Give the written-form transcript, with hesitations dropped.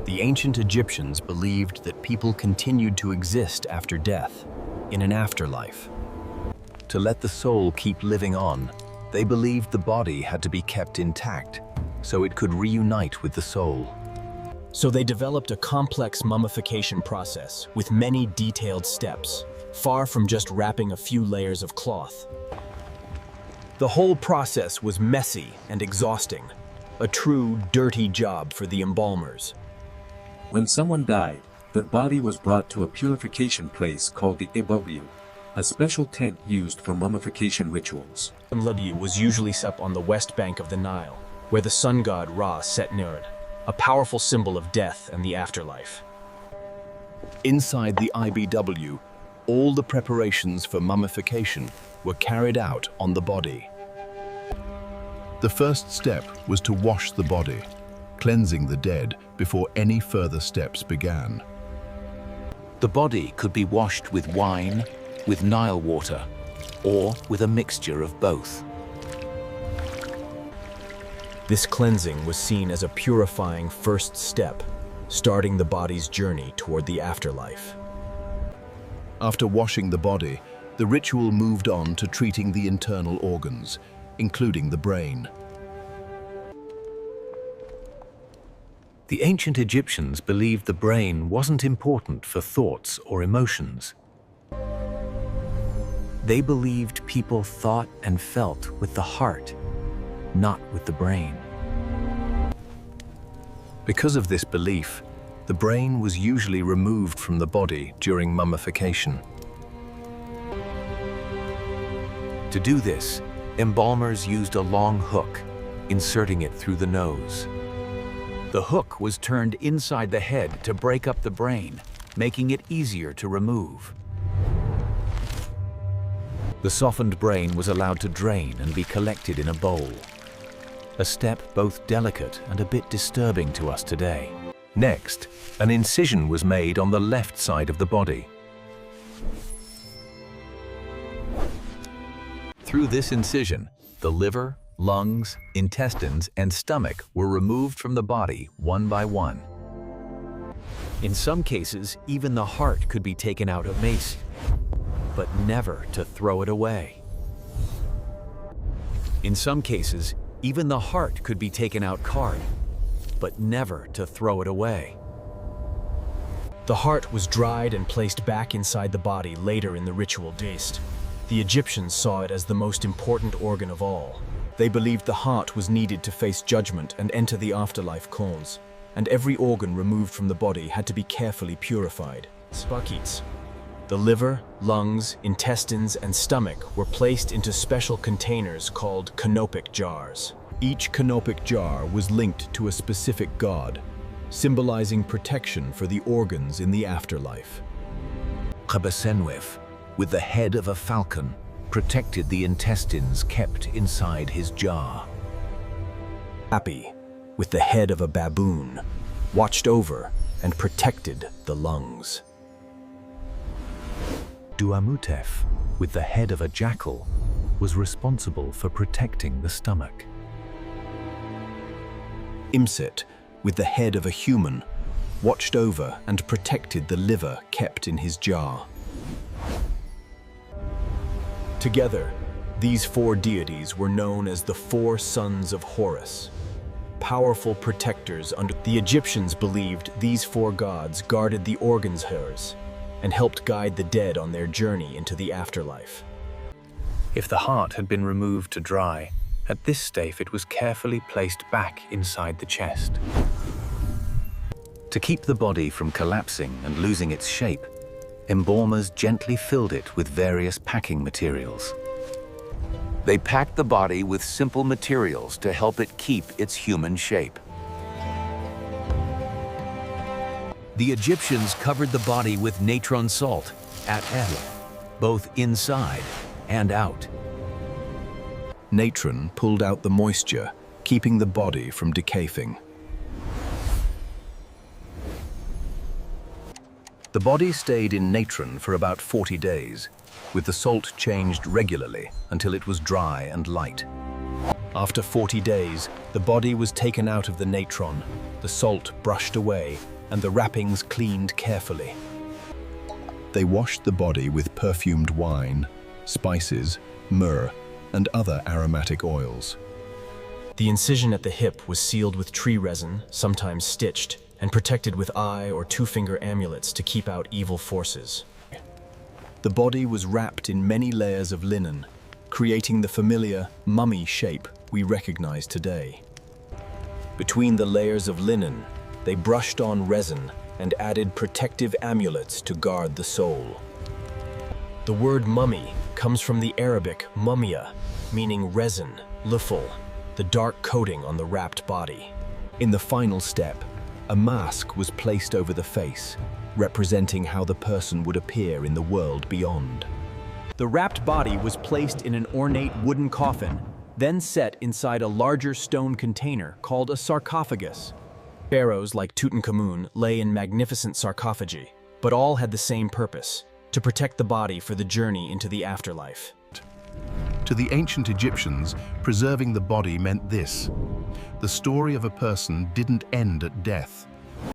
The ancient Egyptians believed that people continued to exist after death, in an afterlife. To let the soul keep living on, they believed the body had to be kept intact, so it could reunite with the soul. So they developed a complex mummification process with many detailed steps, far from just wrapping a few layers of cloth. The whole process was messy and exhausting, a true dirty job for the embalmers. When someone died, the body was brought to a purification place called the embalming, a special tent used for mummification rituals. Embalming was usually set up on the west bank of the Nile, where the sun god Ra set near, a powerful symbol of death and the afterlife. Inside the IBW, all the preparations for mummification were carried out on the body. The first step was to wash the body, cleansing the dead before any further steps began. The body could be washed with wine, with Nile water, or with a mixture of both. This cleansing was seen as a purifying first step, starting the body's journey toward the afterlife. After washing the body, the ritual moved on to treating the internal organs, including the brain. The ancient Egyptians believed the brain wasn't important for thoughts or emotions. They believed people thought and felt with the heart, not with the brain. Because of this belief, the brain was usually removed from the body during mummification. To do this, embalmers used a long hook, inserting it through the nose. The hook was turned inside the head to break up the brain, making it easier to remove. The softened brain was allowed to drain and be collected in a bowl, a step both delicate and a bit disturbing to us today. Next, an incision was made on the left side of the body. Through this incision, the liver, lungs, intestines, and stomach were removed from the body one by one. In some cases, even the heart could be taken out of mace, but never to throw it away. In some cases, even the heart could be taken out card, but never to throw it away. The heart was dried and placed back inside the body later in the ritual days. The Egyptians saw it as the most important organ of all. They believed the heart was needed to face judgment and enter the afterlife cause, and every organ removed from the body had to be carefully purified. The liver, lungs, intestines, and stomach were placed into special containers called canopic jars. Each canopic jar was linked to a specific god, symbolizing protection for the organs in the afterlife. Qabasenwef, with the head of a falcon, protected the intestines kept inside his jar. Happy, with the head of a baboon, watched over and protected the lungs. Duamutef, with the head of a jackal, was responsible for protecting the stomach. Imset, with the head of a human, watched over and protected the liver kept in his jar. Together, these four deities were known as the Four Sons of Horus, powerful protectors under. The Egyptians believed these four gods guarded the organs hairs and helped guide the dead on their journey into the afterlife. If the heart had been removed to dry, at this stage it was carefully placed back inside the chest. To keep the body from collapsing and losing its shape, embalmers gently filled it with various packing materials. They packed the body with simple materials to help it keep its human shape. The Egyptians covered the body with natron salt, both inside and out. Natron pulled out the moisture, keeping the body from decaying. The body stayed in natron for about 40 days, with the salt changed regularly until it was dry and light. After 40 days, the body was taken out of the natron, the salt brushed away, and the wrappings cleaned carefully. They washed the body with perfumed wine, spices, myrrh, and other aromatic oils. The incision at the hip was sealed with tree resin, sometimes stitched, and protected with eye or two-finger amulets to keep out evil forces. The body was wrapped in many layers of linen, creating the familiar mummy shape we recognize today. Between the layers of linen, they brushed on resin and added protective amulets to guard the soul. The word mummy comes from the Arabic mummia, meaning resin, luful, the dark coating on the wrapped body. In the final step, a mask was placed over the face, representing how the person would appear in the world beyond. The wrapped body was placed in an ornate wooden coffin, then set inside a larger stone container called a sarcophagus. Pharaohs like Tutankhamun lay in magnificent sarcophagi, but all had the same purpose: to protect the body for the journey into the afterlife. To the ancient Egyptians, preserving the body meant this: the story of a person didn't end at death.